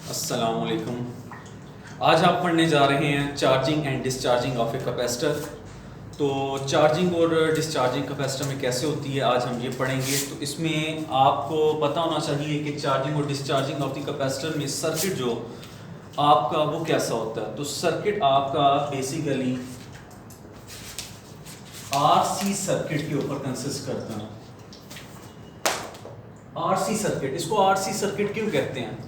अस्सलामुअलैकुम। आज आप पढ़ने जा रहे हैं charging and discharging of a capacitor. तो चार्जिंग और डिस्चार्जिंग कैपेसिटर में कैसे होती है आज हम ये पढ़ेंगे। तो इसमें आपको पता होना चाहिए कि चार्जिंग और डिस्चार्जिंग ऑफ द कैपेसिटर में सर्किट जो आपका वो कैसा होता है। तो सर्किट आपका बेसिकली आरसी सर्किट के ऊपर कंसिस्ट करता है। आरसी सर्किट, इसको आरसी सर्किट क्यों कहते हैं?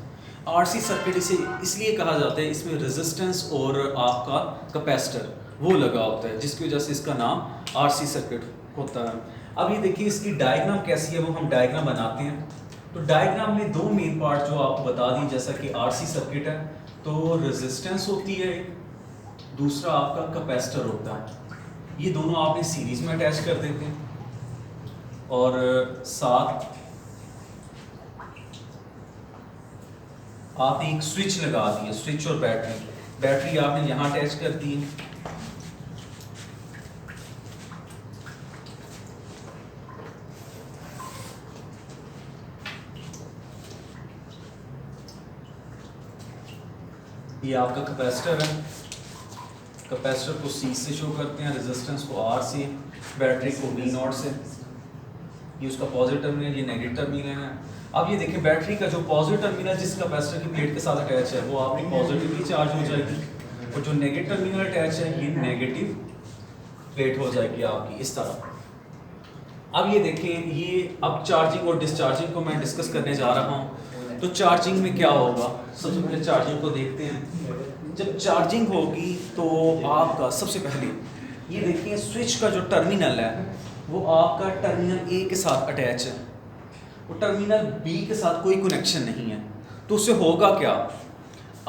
आरसी सर्किट इसे इसलिए कहा जाता है, इसमें रेजिस्टेंस और आपका कैपेसिटर वो लगा होता है, जिसकी वजह से इसका नाम आरसी सर्किट होता है। अब ये देखिए इसकी डायग्राम कैसी है, वो हम डायग्राम बनाते हैं। तो डायग्राम में दो मेन पार्ट जो आपको बता दी, जैसा कि आरसी सर्किट है तो रेजिस्टेंस होती है, दूसरा आपका कैपेसिटर होता है। ये दोनों आपने सीरीज में अटैच कर देते हैं और साथ आपने एक स्विच लगा दी है, स्विच और बैटरी आपने यहाँ अटैच कर दी है। ये आपका कैपेसिटर है, कैपेसिटर को C से शो करते हैं, रेजिस्टेंस को R से, बैटरी को V0 से। ये उसका पॉजिटिव टर्मिनल, ये नेगेटिव टर्मिनल है। अब ये देखिए बैटरी का जो पॉजिटिव टर्मिनल जिस कैपेसिटर की प्लेट के साथ अटैच है वो आपकी पॉजिटिवली चार्ज हो जाएगी, और जो नेगेटिव टर्मिनल अटैच है ये नेगेटिव प्लेट हो जाएगी आपकी इस तरह। अब ये देखें, ये अब चार्जिंग और डिस्चार्जिंग को मैं डिस्कस करने जा रहा हूँ। तो चार्जिंग में क्या होगा, सबसे पहले चार्जिंग को देखते हैं। जब चार्जिंग होगी तो आपका सबसे पहले ये देखिए स्विच का जो टर्मिनल है वो आपका टर्मिनल ए के साथ अटैच है, वो टर्मिनल बी के साथ कोई कनेक्शन नहीं है। तो उससे होगा क्या,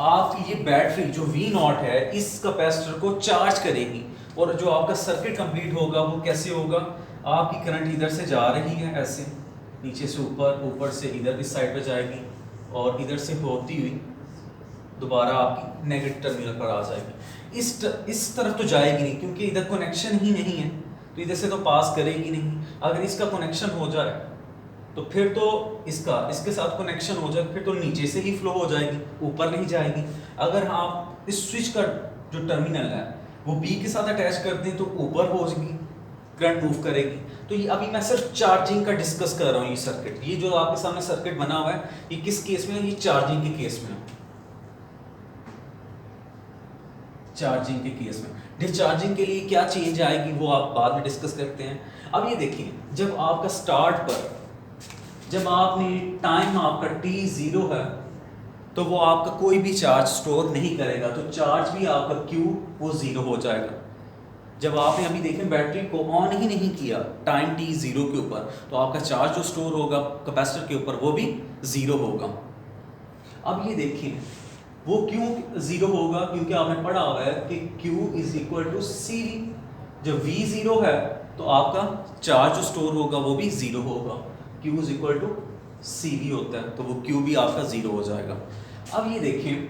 आपकी ये बैटरी जो V0 है इस कैपेसिटर को चार्ज करेगी, और जो आपका सर्किट कंप्लीट होगा वो कैसे होगा, आपकी करंट इधर से जा रही है ऐसे नीचे से ऊपर, ऊपर से इधर इस साइड पे जाएगी और इधर से होती हुई दोबारा आपकी नेगेटिव टर्मिनल पर आ जाएगी। इस तरफ तो जाएगी नहीं क्योंकि इधर कनेक्शन ही नहीं है, तो इधर से तो पास करेगी नहीं। अगर इसका कनेक्शन हो जाए तो फिर तो इसके साथ कनेक्शन हो जाए, फिर तो नीचे से ही फ्लो हो जाएगी, ऊपर नहीं जाएगी। अगर आप इस स्विच का जो टर्मिनल है वो बी के साथ अटैच कर दें तो ऊपर हो जाएगी, करंट मूव करेगी। तो ये अभी मैं सिर्फ चार्जिंग का डिस्कस कर रहा हूँ। ये सर्किट, ये जो आपके सामने सर्किट बना हुआ है ये किस केस में है, ये चार्जिंग के केस में है, चार्जिंग के केस में। डिस्चार्जिंग के लिए क्या चेंज आएगी वो आप बाद में डिस्कस करते हैं। अब ये देखिए, जब आपका स्टार्ट पर जब आपने टाइम आपका t0 है तो वो आपका कोई भी चार्ज स्टोर नहीं करेगा, तो चार्ज भी आपका Q वो 0 हो जाएगा। जब आपने अभी देखें बैटरी को ऑन ही नहीं किया टाइम t0 के ऊपर, तो आपका चार्ज जो स्टोर होगा कैपेसिटर के ऊपर वो भी 0 होगा। अब ये देखिए वो क्यों 0 होगा, क्योंकि आपने पढ़ा हुआ है कि Q is equal to CV। जब V 0 है तो आपका चार्ज जो स्टोर होगा वो भी 0 होगा, Q is equal to CV होता है, तो वो Q भी आपका 0 हो जाएगा। अब ये देखें,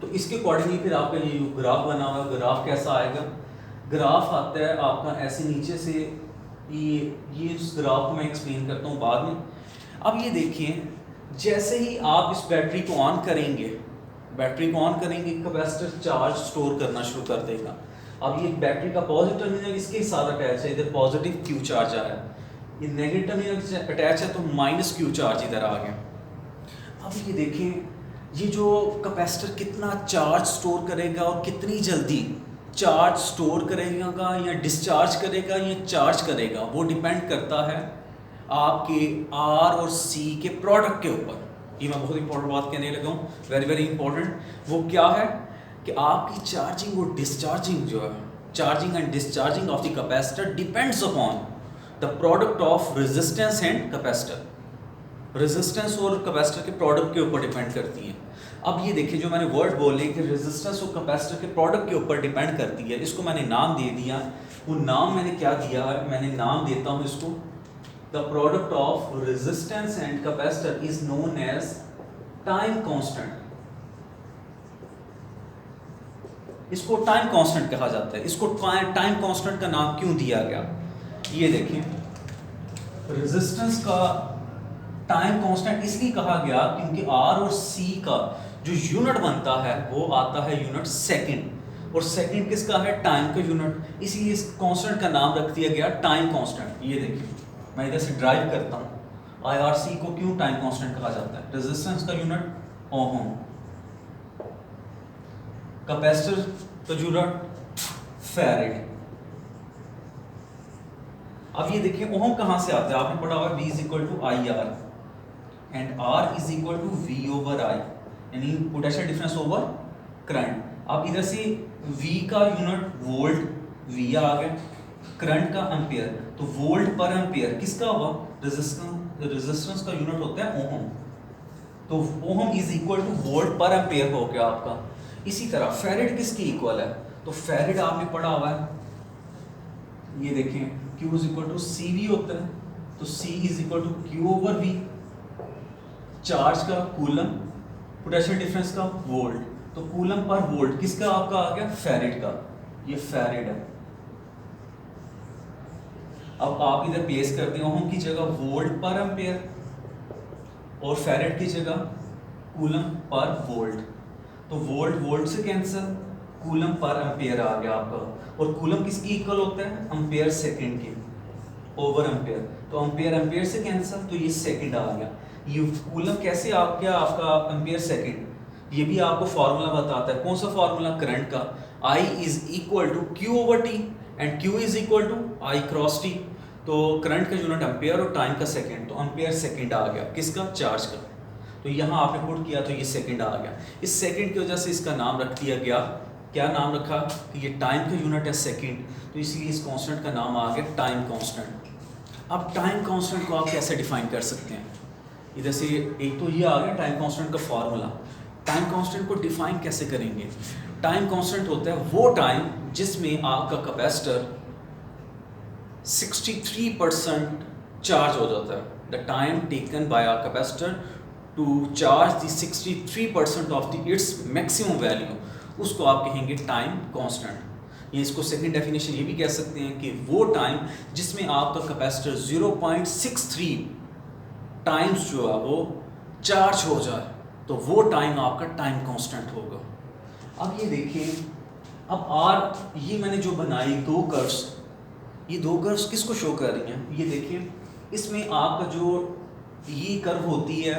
तो इसके अकॉर्डिंगली फिर आपका ये ग्राफ बना हुआ, ग्राफ कैसा आएगा, ग्राफ आता है आपका ऐसे नीचे से, ये इस ग्राफ को मैं एक्सप्लेन करता हूँ बाद में। अब ये देखिए, जैसे ही आप इस बैटरी को ऑन करेंगे, कैपेसिटर चार्ज स्टोर करना शुरू कर देगा। अब ये बैटरी का पॉजिटिव टर्मिनल इसके साथ अटैच है, इधर पॉजिटिव Q चार्ज आया, ये नेगेटिव टर्मिनल अटैच है तो माइनस Q चार्ज इधर आ गया। अब ये देखें, ये जो कैपेसिटर कितना चार्ज स्टोर करेगा और कितनी जल्दी चार्ज स्टोर करेगा या डिस्चार्ज करेगा या चार्ज करेगा, वो डिपेंड करता है आपके R और C के प्रोडक्ट के ऊपर। ये मैं बहुत इंपॉर्टेंट बात कहने लगा हूँ, वेरी वेरी इंपॉर्टेंट। वो क्या है कि आपकी चार्जिंग और डिस्चार्जिंग जो है, charging and discharging of the capacitor depends upon the product of resistance and capacitor. Resistance और कैपेसिटर के प्रोडक्ट के ऊपर डिपेंड करती है। अब ये देखिए, जो मैंने वर्ड बोले कि रेजिस्टेंस और कैपेसिटर के प्रोडक्ट के ऊपर डिपेंड करती है, इसको मैंने नाम दे दिया। वो नाम मैंने क्या दिया है, मैंने नाम देता हूँ इसको, the product of resistance and capacitor is known as time constant. इसको टाइम कांस्टेंट कहा जाता है। इसको टाइम कांस्टेंट का नाम क्यों दिया गया, ये देखिए, रेजिस्टेंस का टाइम कांस्टेंट इसलिए कहा गया क्योंकि आर और सी का जो यूनिट बनता है वो आता है यूनिट सेकंड, और सेकंड किसका है? टाइम का यूनिट, इसीलिए इस कांस्टेंट का नाम रख दिया गया टाइम कांस्टेंट। ये देखिए मैं इधर से ड्राइव करता हूँ, IRC को क्यों टाइम कांस्टेंट कहा जाता है? रेजिस्टेंस का यूनिट ओम, कैपेसिटर का यूनिट फैरेड। अब ये देखिए ओम कहाँ से आता है? आपने पढ़ा हुआ V = IR and R = V/I, यानी पोटेंशियल डिफरेंस ओवर करंट। अब इधर से V का यूनिट वोल्ट, V आ गया, करंट का एम्पियर, तो वोल्ट पर एम्पियर किसका हुआ? रेजिस्टेंस का यूनिट होता है ओम, तो ओम = वोल्ट पर एम्पियर हो गया आपका। इसी तरह फैरेड किसके इक्वल है? तो फैरेड आपने पढ़ा हुआ है, ये देखें Q = CV होता है, तो C = Q/V, चार्ज का कूलम, पोटेंशियल डिफरेंस का वोल्ट, तो कूलम पर वोल्ट किसका आपका आ गया? फैरेड का, ये फैरेड है। अब आप इधर प्लेस करते हैं ओम की जगह वोल्ट पर एम्पियर और फैरेड की जगह कूलम पर वोल्ट, तो वोल्ट वोल्ट से कैंसिल, कूलम पर एम्पियर आ गया आपका, और कूलम किसकी इक्वल होता है? एम्पियर सेकंड के ओवर एम्पियर, तो एम्पियर एम्पियर से कैंसिल, तो ये सेकंड आ गया। ये कूलम कैसे आ गया आपका एम्पियर सेकंड? ये भी आपको फार्मूला बताता है, कौन सा फार्मूला? करंट का, I = Q/T and Q = I × T, तो करंट का यूनिट एम्पियर और टाइम का सेकंड, तो एम्पियर सेकंड आ गया किसका? चार्ज का, तो यहाँ आपने पुट किया तो ये सेकंड आ गया। इस सेकंड की वजह से इसका नाम रख दिया गया, क्या नाम रखा? कि ये टाइम का यूनिट है सेकंड, तो इसलिए इस कांस्टेंट का नाम आ गया टाइम कांस्टेंट। अब टाइम कांस्टेंट को आप कैसे डिफाइन कर सकते हैं? इधर से एक तो ये आ गया टाइम कांस्टेंट का फार्मूला। टाइम कांस्टेंट को डिफाइन कैसे करेंगे? टाइम कांस्टेंट होता है वो टाइम जिसमें आपका कैपेसिटर 63% चार्ज हो जाता है, the time taken by a capacitor to charge the 63% of the its maximum value, उसको आप कहेंगे टाइम कांस्टेंट। ये इसको सेकंड डेफिनेशन ये भी कह सकते हैं कि वो टाइम जिसमें आपका कैपेसिटर 0.63 टाइम्स जो है वो चार्ज हो जाए, तो वो टाइम आपका टाइम कांस्टेंट होगा। अब ये देखिए, अब आर ये मैंने जो बनाई दो कर्व्स, ये दो कर्व्स किसको शो कर रही हैं? ये देखिए, इसमें आपका जो ये कर्व होती है,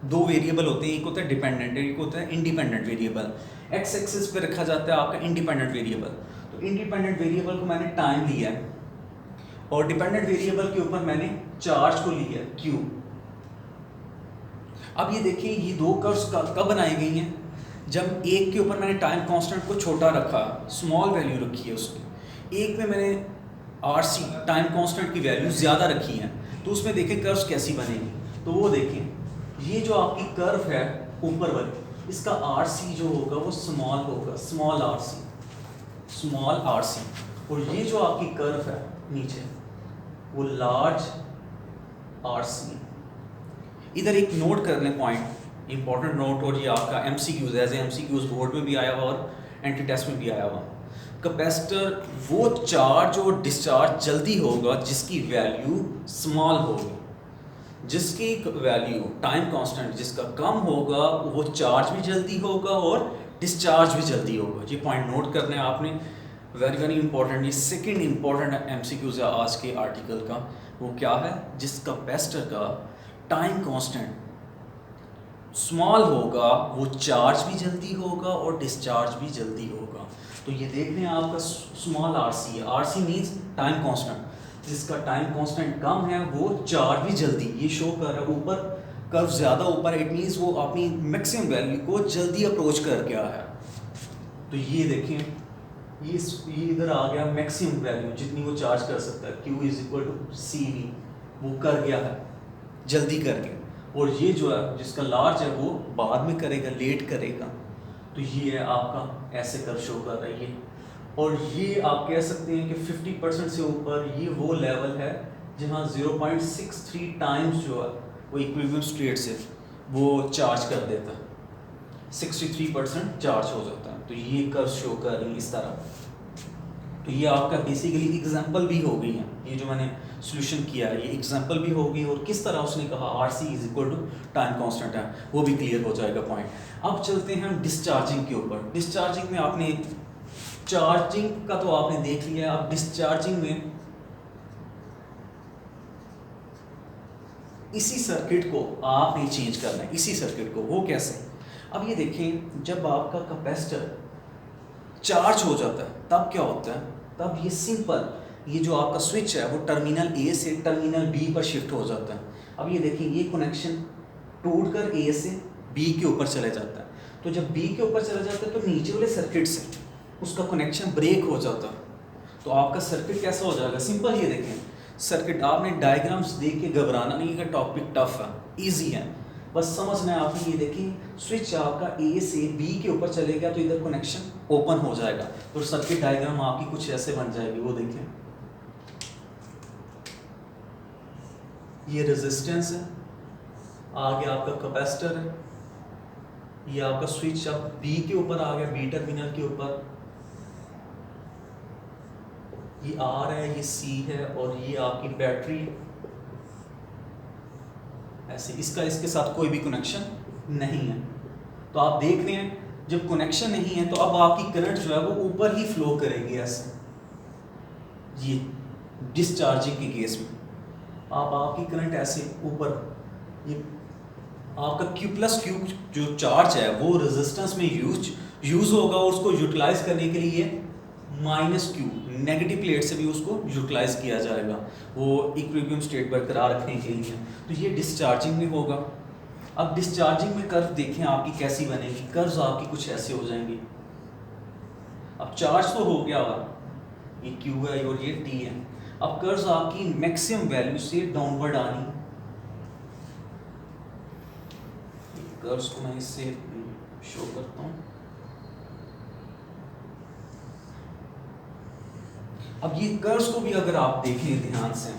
दो वेरिएबल होते हैं, एक होता है डिपेंडेंट, एक होता है इंडिपेंडेंट वेरिएबल। एक्स एक्सिस पे रखा जाता है आपका इंडिपेंडेंट वेरिएबल, तो इंडिपेंडेंट वेरिएबल को मैंने टाइम लिया है और डिपेंडेंट वेरिएबल के ऊपर मैंने चार्ज को लिया है Q। अब ये देखिए, ये दो कर्व्स कब बनाई गई हैं? जब एक के ऊपर मैंने टाइम कांस्टेंट को छोटा रखा, स्मॉल वैल्यू रखी है उसकी, एक में मैंने RC टाइम कांस्टेंट की वैल्यू ज़्यादा रखी है, तो उसमें देखें कर्व्स कैसी बनेगी। तो वो देखें, ये जो आपकी कर्व है ऊपर वाली, इसका RC जो होगा वो स्मॉल होगा, स्मॉल RC, और ये जो आपकी कर्व है नीचे वो लार्ज RC। इधर एक नोट कर लें पॉइंट, इंपॉर्टेंट नोट, और ये आपका MCQs एज MCQs बोर्ड में भी आया हुआ और एंट्री टेस्ट में भी आया हुआ। कैपेसिटर वो चार्ज और डिस्चार्ज जल्दी होगा जिसकी वैल्यू स्मॉल होगी, जिसकी वैल्यू टाइम कांस्टेंट जिसका कम होगा वो चार्ज भी जल्दी होगा और डिस्चार्ज भी जल्दी होगा। ये पॉइंट नोट करना है आपने, वेरी वेरी इंपॉर्टेंट। ये सेकंड इंपॉर्टेंट MCQs है आज के आर्टिकल का। वो क्या है? जिस कैपेसिटर का टाइम कांस्टेंट स्मॉल होगा वो चार्ज भी जल्दी होगा और डिस्चार्ज भी जल्दी होगा। तो ये देख रहे हैं आपका स्मॉल RC है, RC मीन्स टाइम कांस्टेंट, जिसका टाइम कांस्टेंट कम है वो चार्ज भी जल्दी, ये शो कर रहा है ऊपर कर्व ज़्यादा ऊपर, इट मीन्स वो अपनी मैक्सिमम वैल्यू को जल्दी अप्रोच कर गया है। तो ये देखें, ये इधर आ गया मैक्सिमम वैल्यू जितनी वो चार्ज कर सकता है, Q = CV, वो कर गया है, जल्दी कर गया। और ये जो है जिसका लार्ज है वो बाद में करेगा, लेट करेगा। तो ये है आपका ऐसे कर्व शो कर रहा है ये, और ये आप कह सकते हैं कि 50% से ऊपर ये वो लेवल है जहाँ 0.63 टाइम्स जो है वो इक्विलिब्रियम स्टेट से वो चार्ज कर देता है, 63% चार्ज हो जाता है। तो ये कर्व शो कर रही है इस तरह। तो ये आपका बेसिकली एग्जाम्पल भी हो गई है, ये जो मैंने सोल्यूशन किया है ये एग्जाम्पल भी होगी, और किस तरह उसने कहा R C is equal to time constant है वो भी क्लियर हो जाएगा पॉइंट। अब चलते हैं हम डिस्चार्जिंग के ऊपर। डिस्चार्जिंग में आपने चार्जिंग का तो आपने देख लिया, अब डिस्चार्जिंग में इसी सर्किट को आपने चेंज करना है, इसी सर्किट को। वो कैसे? अब ये देखें, जब आपका कैपेसिटर चार्ज हो जाता है तब क्या होता है, तब ये सिंपल ये जो आपका स्विच है वो टर्मिनल ए से टर्मिनल बी पर शिफ्ट हो जाता है। अब ये देखिए ये कनेक्शन टूटकर ए से बी के ऊपर चले जाता है, तो जब बी के ऊपर चला जाता है तो नीचे वाले सर्किट से उसका कनेक्शन ब्रेक हो जाता है। तो आपका सर्किट कैसा हो जाएगा? सिंपल ये देखें सर्किट, आपने डायग्राम्स देख के घबराना नहीं है, टॉपिक टफ है, इजी है, बस समझना है आपने। ये देखिए स्विच आपका ए से बी के ऊपर चले गया तो इधर कनेक्शन ओपन हो जाएगा, तो सर्किट डायग्राम आपकी कुछ ऐसे बन जाएगी। वो देखें ये रेजिस्टेंस है, आगे आपका कैपेसिटर है, ये आपका स्विच अब बी के ऊपर आ गया, बी टर्मिनल के ऊपर, ये आर है, ये सी है, और ये आपकी बैटरी ऐसे, इसका इसके साथ कोई भी कनेक्शन नहीं है। तो आप देख रहे हैं जब कनेक्शन नहीं है तो अब आपकी करंट जो है वो ऊपर ही फ्लो करेगी ऐसे, ये डिस्चार्जिंग के केस में आप आपकी करंट ऐसे ऊपर, ये आपका Q प्लस क्यू जो चार्ज है वो रेजिस्टेंस में यूज होगा, और उसको यूटिलाइज करने के लिए माइनस क्यू नेगेटिव प्लेट से भी उसको यूटिलाइज किया जाएगा, वो इक्विलिब्रियम स्टेट बरकरार रखने के लिए। तो ये डिस्चार्जिंग में होगा। अब डिस्चार्जिंग में कर्व देखें आपकी कैसी बनेगी, कर्व्स आपकी कुछ ऐसे हो जाएंगी। अब चार्ज तो हो गया होगा, ये Q है और ये T है, अब कर्व्स आपकी मैक्सिमम वैल्यू से डाउनवर्ड आनी। कर्व्स को मैं इससे शो करता हूँ। अब ये कर्व्स को भी अगर आप देखें ध्यान से,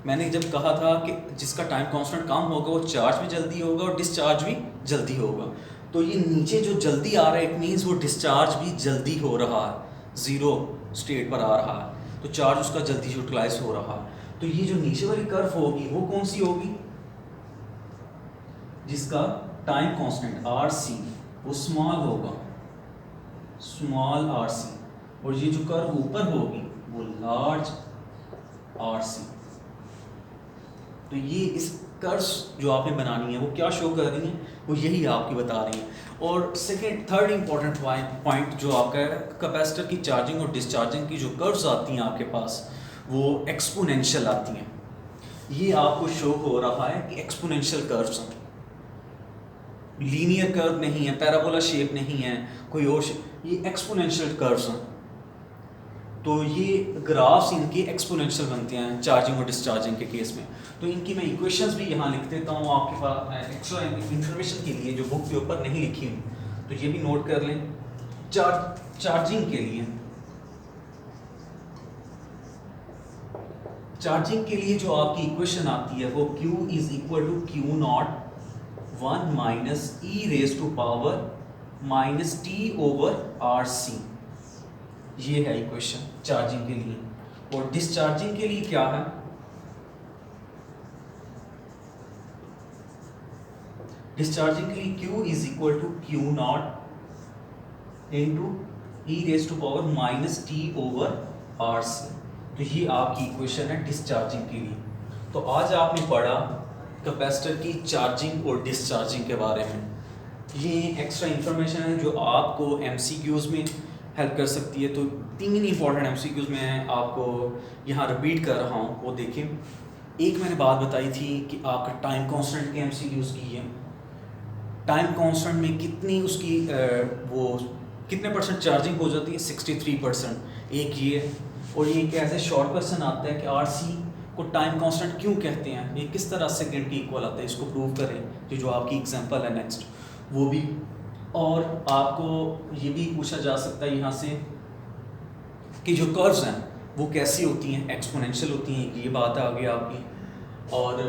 मैंने जब कहा था कि जिसका टाइम कांस्टेंट कम होगा वो चार्ज भी जल्दी होगा और डिस्चार्ज भी जल्दी होगा, तो ये नीचे जो जल्दी आ रहा है इट मीन्स वो डिस्चार्ज भी जल्दी हो रहा है, ज़ीरो स्टेट पर आ रहा है, तो चार्ज उसका जल्दी यूटिलाइज हो रहा है। तो ये जो नीचे वाली कर्व होगी वो कौन सी होगी? जिसका टाइम कांस्टेंट आर सी वो स्मॉल होगा, स्मॉल आर सी, और ये जो कर्व ऊपर होगी वो लार्ज आर सी। तो ये इस कर्व्स जो आपने बनानी है वो क्या शो कर रही हैं, वो यही आपकी बता रही हैं। और सेकेंड थर्ड इंपॉर्टेंट पॉइंट जो आपका है, कैपेसिटर की चार्जिंग और डिस्चार्जिंग की जो कर्व्स आती हैं आपके पास वो एक्सपोनेंशियल आती हैं। ये आपको शो हो रहा है कि एक्सपोनेंशियल कर्व्स हैं, लीनियर कर्व नहीं है, पैराबोला शेप नहीं है, कोई और ये एक्सपोनेंशियल कर्व्स हैं। तो ये ग्राफ्स इनके एक्सपोनेंशियल बनते हैं चार्जिंग और डिस्चार्जिंग के केस में। तो इनकी मैं इक्वेशंस भी यहाँ लिख देता हूँ आपके पास एक्स्ट्रा इन्फॉर्मेशन के लिए जो बुक के ऊपर नहीं लिखी हुई, तो ये भी नोट कर लें। चार्जिंग के लिए जो आपकी इक्वेशन आती है वो Q is equal to Q not 1 minus e raise to power minus t over R C, ये है इक्वेशन चार्जिंग के लिए। और डिस्चार्जिंग के लिए क्या है? डिस्चार्जिंग के लिए Q is equal to Q not into e raise to power minus t over R C. तो ये आपकी इक्वेशन है डिस्चार्जिंग के लिए। तो आज आपने पढ़ा कैपेसिटर की चार्जिंग और डिस्चार्जिंग के बारे में। ये एक्स्ट्रा इन्फॉर्मेशन है जो आपको MCQs में हेल्प कर सकती है। तो 3 इंपॉर्टेंट MCQs मैं आपको यहाँ रिपीट कर रहा हूँ, वो देखें। एक मैंने बात बताई थी कि आपका टाइम कांस्टेंट के MCQs की है, टाइम कांस्टेंट में कितनी उसकी वो कितने परसेंट चार्जिंग हो जाती है, 63%। एक ये, और ये कैसे शॉर्ट क्वेश्चन आता है कि RC को टाइम कांस्टेंट क्यों कहते हैं, ये किस तरह सेकंड के इक्वल आता है, इसको प्रूव करें, जो आपकी एग्जांपल है नेक्स्ट वो भी। और आपको ये भी पूछा जा सकता है यहाँ से कि जो कर्व्स हैं वो कैसी होती हैं, एक्सपोनेंशियल होती हैं, ये बात आ गई आपकी। और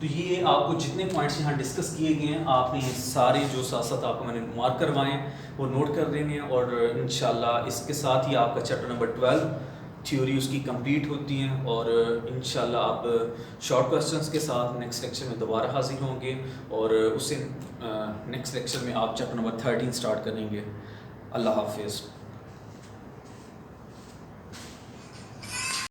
तो ये आपको जितने पॉइंट्स यहाँ डिस्कस किए गए हैं आपने ये सारे जो साथ साथ आपको मैंने मार्क करवाए हैं वो नोट कर देने हैं, और इंशाल्लाह इसके साथ ही आपका चैप्टर नंबर 12 थ्योरी उसकी कंप्लीट होती हैं, और इंशाल्लाह आप शॉर्ट क्वेश्चंस के साथ नेक्स्ट लेक्चर में दोबारा हाजिर होंगे, और उससे नेक्स्ट लेक्चर में आप चैप्टर नंबर 13 स्टार्ट करेंगे। अल्लाह हाफिज़।